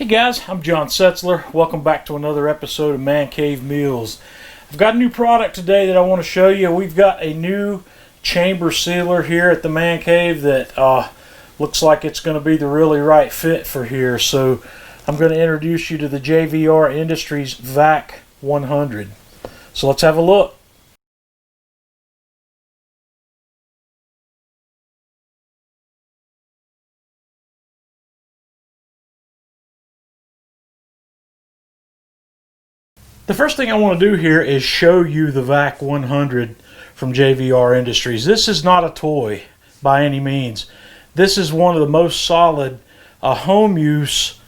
Hey guys, I'm John Setzler. Welcome back to another episode of Man Cave Meals. I've got a new product today that I want to show you. We've got a new chamber sealer here at the Man Cave that looks like it's going to be the really right fit for here. So I'm going to introduce you to the JVR Industries Vac100. So let's have a look. The first thing I want to do here is show you the Vac100 from JVR Industries. This is not a toy by any means. This is one of the most solid home use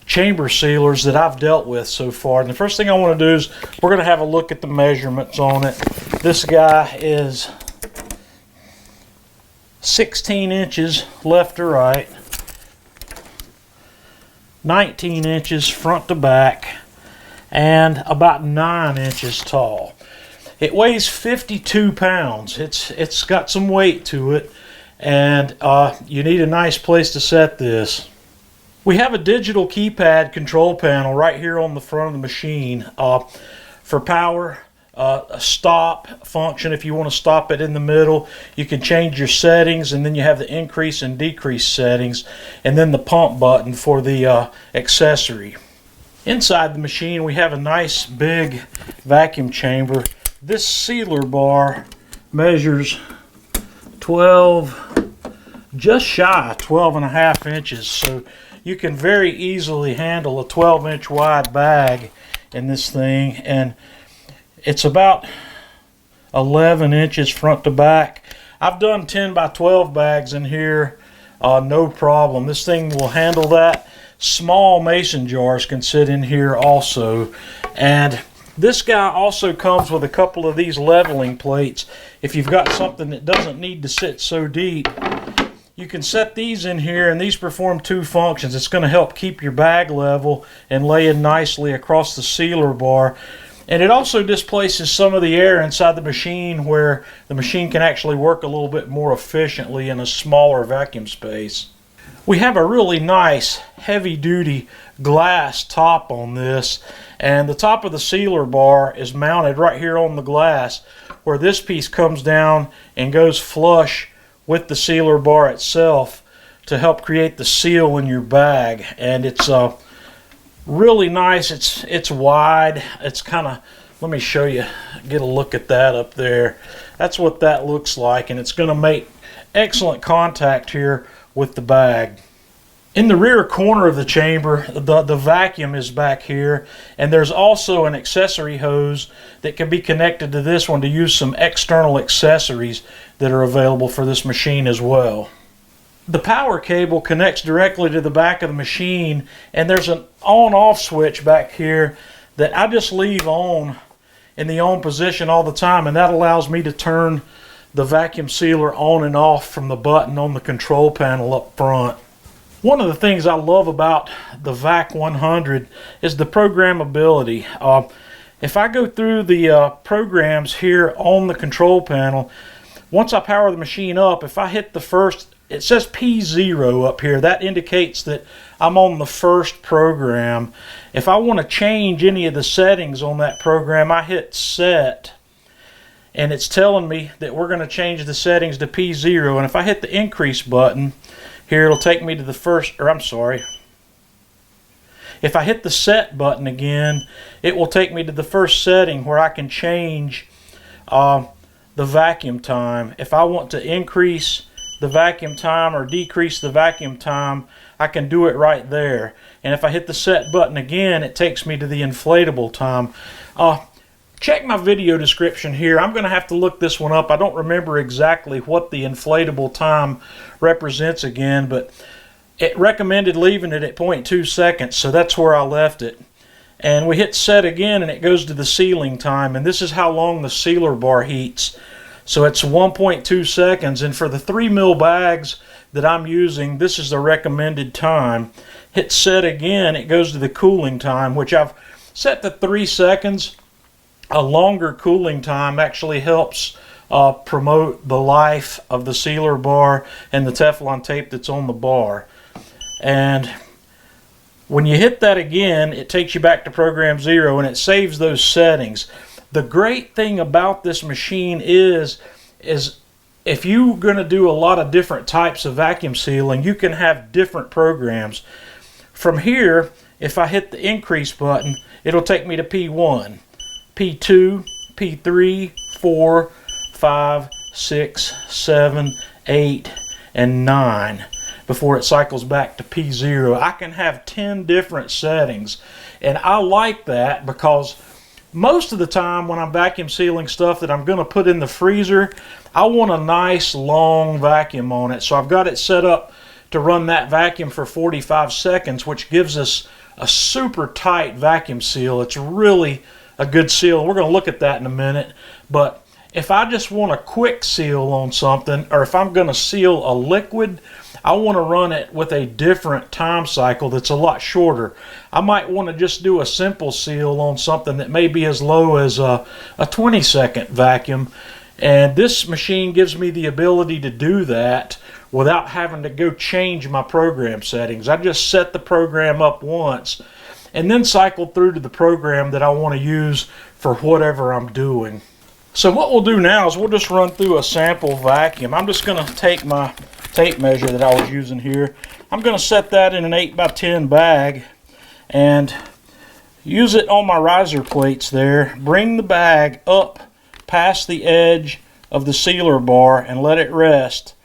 chamber sealers that I've dealt with so far. And the first thing I want to do is we're going to have a look at the measurements on it. This guy is 16 inches left to right, 19 inches front to back, and about 9 inches tall. It weighs 52 pounds. It's got some weight to it, and you need a nice place to set this. We have a digital keypad control panel right here on the front of the machine for power, a stop function if you want to stop it in the middle. You can change your settings, and then you have the increase and decrease settings, and then the pump button for the accessory. Inside the machine we have a nice big vacuum chamber. This sealer bar measures 12, just shy of 12.5 inches, so you can very easily handle a 12-inch wide bag in this thing, and it's about 11 inches front to back. I've done 10 by 12 bags in here, no problem. This thing will handle that. Small mason jars can sit in here also, and this guy also comes with a couple of these leveling plates. If you've got something that doesn't need to sit so deep, you can set these in here, and these perform two functions. It's going to help keep your bag level and lay in nicely across the sealer bar, and it also displaces some of the air inside the machine where the machine can actually work a little bit more efficiently in a smaller vacuum space. We have a really nice heavy-duty glass top on this, and the top of the sealer bar is mounted right here on the glass, where this piece comes down and goes flush with the sealer bar itself to help create the seal in your bag. And it's really nice. It's wide. It's kind of, let me show you, get a look at that up there. That's what that looks like, and it's going to make excellent contact here with the bag. In the rear corner of the chamber, the vacuum is back here, and there's also an accessory hose that can be connected to this one to use some external accessories that are available for this machine as well. The power cable connects directly to the back of the machine, and there's an on-off switch back here that I just leave on in the on position all the time, and that allows me to turn the vacuum sealer on and off from the button on the control panel up front. One of the things I love about the Vac100 is the programmability. If I go through the programs here on the control panel, once I power the machine up, if I hit the first, it says P0 up here. That indicates that I'm on the first program. If I want to change any of the settings on that program, I hit set, and it's telling me that we're going to change the settings to P0. And if I hit the increase button here, it'll take me to the first, or I'm sorry, if I hit the set button again, it will take me to the first setting where I can change the vacuum time. If I want to increase the vacuum time or decrease the vacuum time, I can do it right there. And if I hit the set button again, it takes me to the inflatable time. Check my video description here. I'm going to have to look this one up. I don't remember exactly what the inflatable time represents again, but it recommended leaving it at 0.2 seconds, so that's where I left it. And we hit set again, and it goes to the sealing time, and this is how long the sealer bar heats. So it's 1.2 seconds, and for the 3 mil bags that I'm using, this is the recommended time. Hit set again, it goes to the cooling time, which I've set to 3 seconds. A longer cooling time actually helps promote the life of the sealer bar and the Teflon tape that's on the bar. And When you hit that again, it takes you back to program 0 and it saves those settings. The great thing about this machine is if you're going to do a lot of different types of vacuum sealing, you can have different programs. From here, if I hit the increase button, it'll take me to P1, P2, P3, 4, 5, 6, 7, 8, and 9 before it cycles back to P0. I can have 10 different settings, and I like that because most of the time when I'm vacuum sealing stuff that I'm going to put in the freezer, I want a nice long vacuum on it. So I've got it set up to run that vacuum for 45 seconds, which gives us a super tight vacuum seal. It's really a good seal. We're going to look at that in a minute. But if I just want a quick seal on something, or if I'm going to seal a liquid, I want to run it with a different time cycle that's a lot shorter. I might want to just do a simple seal on something that may be as low as a 20-second vacuum. And this machine gives me the ability to do that without having to go change my program settings. I just set the program up once and then cycle through to the program that I want to use for whatever I'm doing. So what we'll do now is we'll just run through a sample vacuum. I'm just going to take my tape measure that I was using here. I'm going to set that in an 8x10 bag and use it on my riser plates there. Bring the bag up past the edge of the sealer bar and let it rest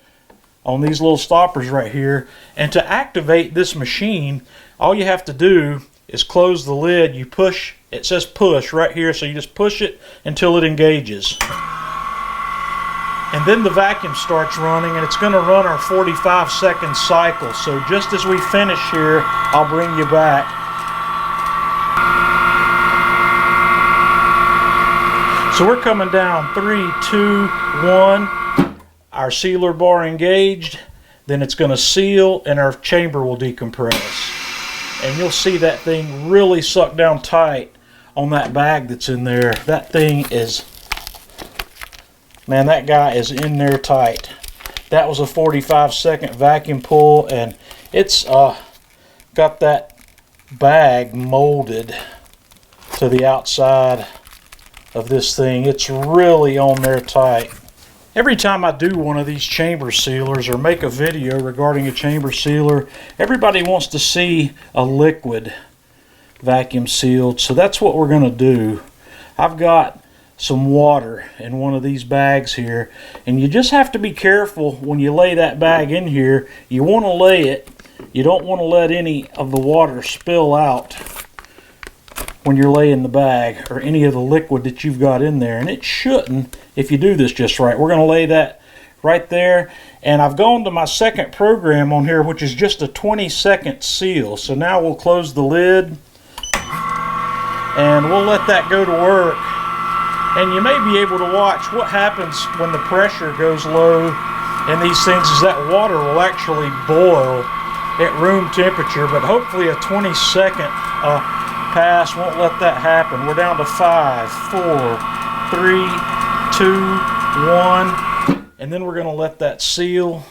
on these little stoppers right here. And to activate this machine, all you have to do is close the lid. You push, it says push right here, so you just push it until it engages. And then the vacuum starts running, and it's going to run our 45-second cycle. So just as we finish here, I'll bring you back. So we're coming down 3, 2, 1. Our sealer bar engaged. Then it's going to seal, and our chamber will decompress. And you'll see that thing really suck down tight on that bag that's in there. That thing is, man, that guy is in there tight. That was a 45-second vacuum pull, and it's got that bag molded to the outside of this thing. It's really on there tight. Every time I do one of these chamber sealers or make a video regarding a chamber sealer, everybody wants to see a liquid vacuum sealed. So that's what we're going to do. I've got some water in one of these bags here, and you just have to be careful when you lay that bag in here. You want to lay it, you don't want to let any of the water spill out when you're laying the bag or any of the liquid that you've got in there, and it shouldn't if you do this just right. We're going to lay that right there, and I've gone to my second program on here, which is just a 20-second seal. So now we'll close the lid and we'll let that go to work. And you may be able to watch what happens when the pressure goes low in these things is that water will actually boil at room temperature, but hopefully a 20-second pass won't let that happen. We're down to 5, 4, 3, 2, 1, and then we're going to let that seal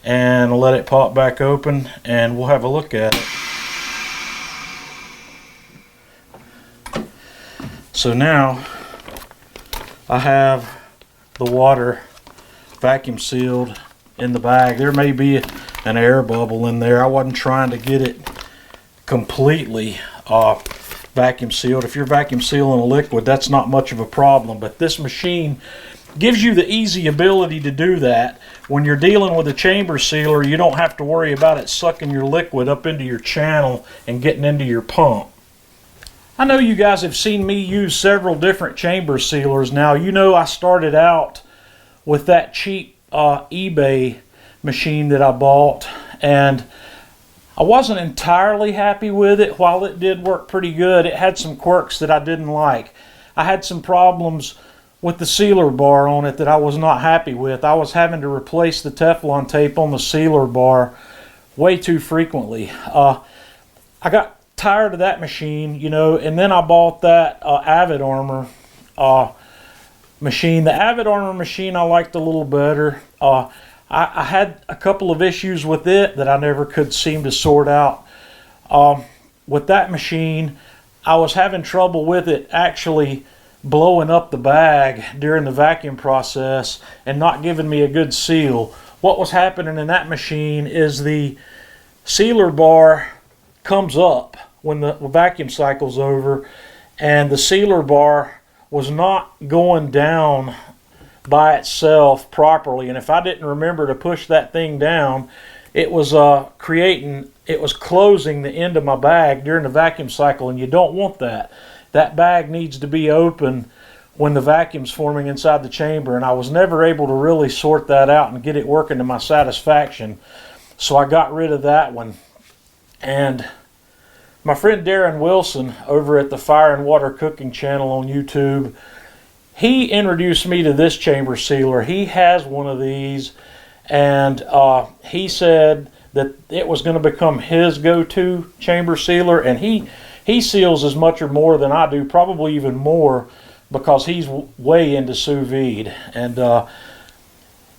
and let it pop back open, and we'll have a look at it. So now I have the water vacuum sealed in the bag. There may be an air bubble in there. I wasn't trying to get it completely vacuum sealed. If you're vacuum sealing a liquid, that's not much of a problem, but this machine gives you the easy ability to do that. When you're dealing with a chamber sealer, you don't have to worry about it sucking your liquid up into your channel and getting into your pump. I know you guys have seen me use several different chamber sealers. Now, you know I started out with that cheap eBay machine that I bought, and I wasn't entirely happy with it. While it did work pretty good, it had some quirks that I didn't like. I had some problems with the sealer bar on it that I was not happy with. I was having to replace the Teflon tape on the sealer bar way too frequently. I got tired of that machine, you know, and then I bought that Avid Armor machine. The Avid Armor machine I liked a little better. I had a couple of issues with it that I never could seem to sort out. With that machine, I was having trouble with it actually blowing up the bag during the vacuum process and not giving me a good seal. What was happening in that machine is the sealer bar comes up when the vacuum cycle's over, and the sealer bar was not going down by itself properly, and if I didn't remember to push that thing down, it was closing the end of my bag during the vacuum cycle, and you don't want that. That bag needs to be open when the vacuum's forming inside the chamber, and I was never able to really sort that out and get it working to my satisfaction, so I got rid of that one. And my friend Darrin Wilson over at the Fire and Water Cooking channel on YouTube, he introduced me to this chamber sealer. He has one of these, and he said that it was going to become his go-to chamber sealer, and he seals as much or more than I do, probably even more, because he's way into sous vide. And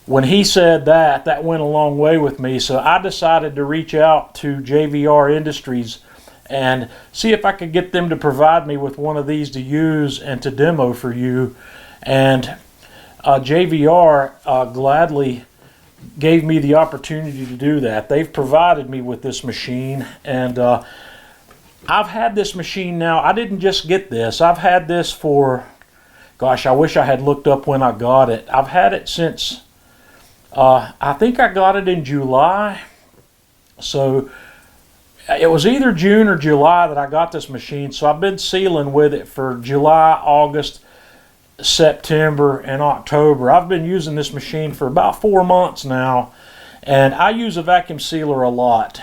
when he said that, that went a long way with me, so I decided to reach out to JVR Industries and see if I could get them to provide me with one of these to use and to demo for you. And JVR gladly gave me the opportunity to do that. They've provided me with this machine, and I've had this machine now. I didn't just get this. I've had this for, gosh, I wish I had looked up when I got it. I've had it since, I think I got it in July. So it was either June or July that I got this machine, so I've been sealing with it for July, August, September, and October. I've been using this machine for about 4 months now, and I use a vacuum sealer a lot.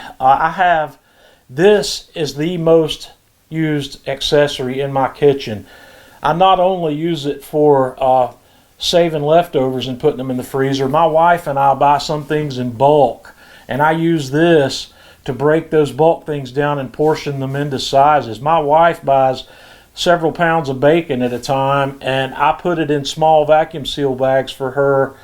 This is the most used accessory in my kitchen. I not only use it for saving leftovers and putting them in the freezer, my wife and I buy some things in bulk, and I use this to break those bulk things down and portion them into sizes. My wife buys several pounds of bacon at a time, and I put it in small vacuum seal bags for her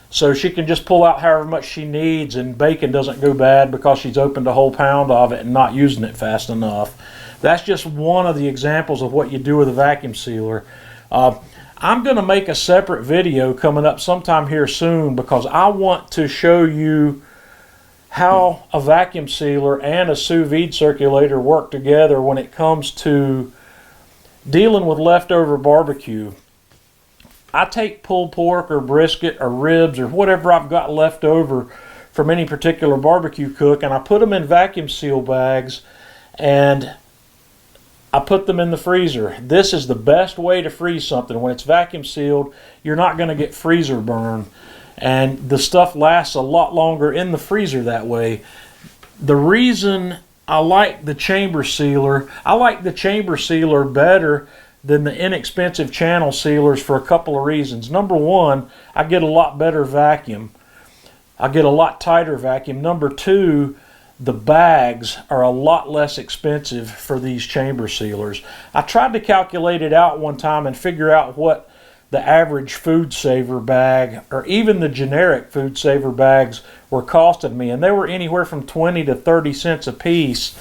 so she can just pull out however much she needs, and bacon doesn't go bad because she's opened a whole pound of it and not using it fast enough. That's just one of the examples of what you do with a vacuum sealer. I'm going to make a separate video coming up sometime here soon, because I want to show you how a vacuum sealer and a sous vide circulator work together when it comes to dealing with leftover barbecue. I take pulled pork or brisket or ribs or whatever I've got left over from any particular barbecue cook, and I put them in vacuum seal bags and I put them in the freezer. This is the best way to freeze something. When it's vacuum sealed, you're not going to get freezer burn, and the stuff lasts a lot longer in the freezer that way. The reason I like the chamber sealer, I like the chamber sealer better than the inexpensive channel sealers for a couple of reasons. Number one, I get a lot better vacuum. I get a lot tighter vacuum. Number two, the bags are a lot less expensive for these chamber sealers. I tried to calculate it out one time and figure out what the average Food Saver bag, or even the generic Food Saver bags, were costing me, and they were anywhere from 20 to 30 cents a piece.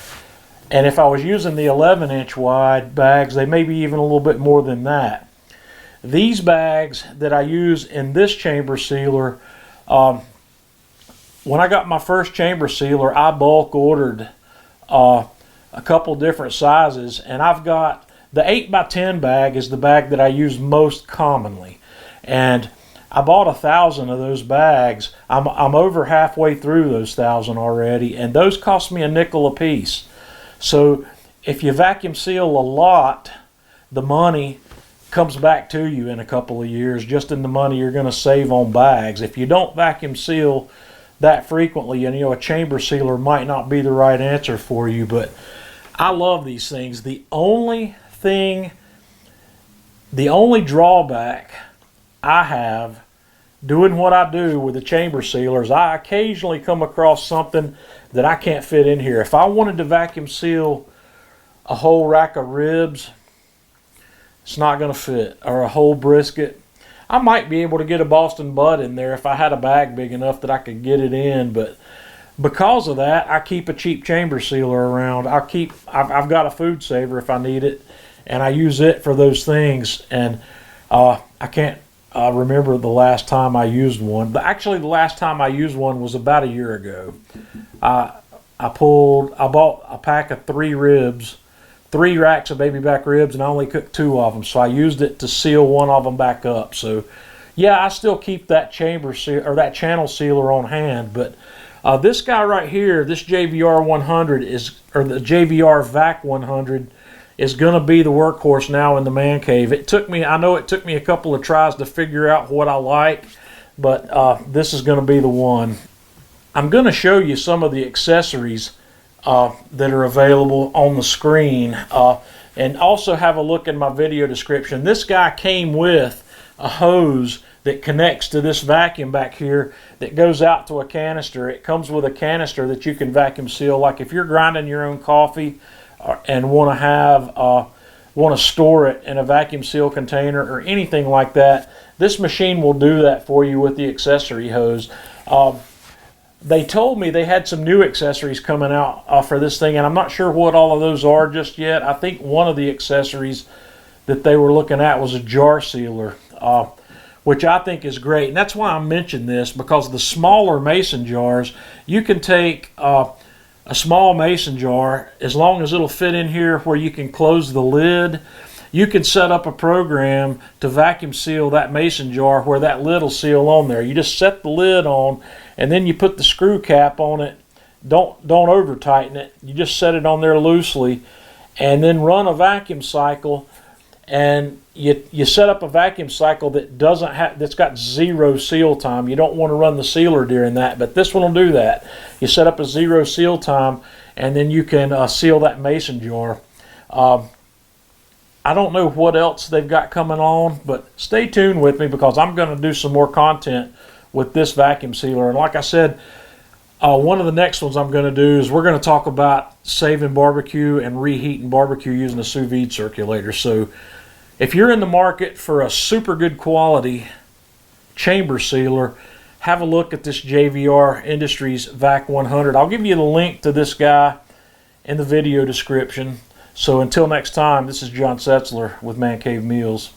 And if I was using the 11-inch wide bags, they may be even a little bit more than that. These bags that I use in this chamber sealer, when I got my first chamber sealer, I bulk ordered a couple different sizes, and I've got the 8x10 bag is the bag that I use most commonly, and I bought 1,000 of those bags. I'm over halfway through those 1,000 already, and those cost me a nickel a piece. So if you vacuum seal a lot, the money comes back to you in a couple of years, just in the money you're going to save on bags. If you don't vacuum seal that frequently, and a chamber sealer might not be the right answer for you, but I love these things. The only drawback I have doing what I do with the chamber sealers, I occasionally come across something that I can't fit in here. If I wanted to vacuum seal a whole rack of ribs, it's not going to fit, or a whole brisket. I might be able to get a Boston butt in there if I had a bag big enough that I could get it in, but because of that, I keep a cheap chamber sealer around. I've got a food saver if I need it, and I use it for those things. And I can't remember the last time I used one, but actually the last time I used one was about a year ago. I bought a pack of 3 ribs, 3 racks of baby back ribs, and I only cooked 2 of them. So I used it to seal one of them back up. So yeah, I still keep that chamber seal or that channel sealer on hand, but this guy right here, this JVR 100 or the JVR Vac100 is going to be the workhorse now in the man cave. I know it took me a couple of tries to figure out what I like, but this is going to be the one. I'm going to show you some of the accessories that are available on the screen, and also have a look in my video description. This guy came with a hose that connects to this vacuum back here that goes out to a canister. It comes with a canister that you can vacuum seal. Like if you're grinding your own coffee and want to store it in a vacuum seal container or anything like that, this machine will do that for you with the accessory hose. They told me they had some new accessories coming out for this thing, and I'm not sure what all of those are just yet. I think one of the accessories that they were looking at was a jar sealer, which I think is great. And that's why I mentioned this, because the smaller mason jars, you can take a small mason jar, as long as it'll fit in here where you can close the lid, you can set up a program to vacuum seal that mason jar where that lid will seal on there. You just set the lid on, and then you put the screw cap on it. Don't over tighten it. You just set it on there loosely, and then run a vacuum cycle. And you set up a vacuum cycle that's got 0 seal time. You don't want to run the sealer during that, but this one will do that. You set up a 0 seal time, and then you can seal that mason jar. I don't know what else they've got coming on, but stay tuned with me, because I'm going to do some more content with this vacuum sealer. And like I said, one of the next ones I'm going to do is we're going to talk about saving barbecue and reheating barbecue using a sous vide circulator. So if you're in the market for a super good quality chamber sealer, have a look at this JVR Industries Vac100. I'll give you the link to this guy in the video description. So until next time, this is John Setzler with Man Cave Meals.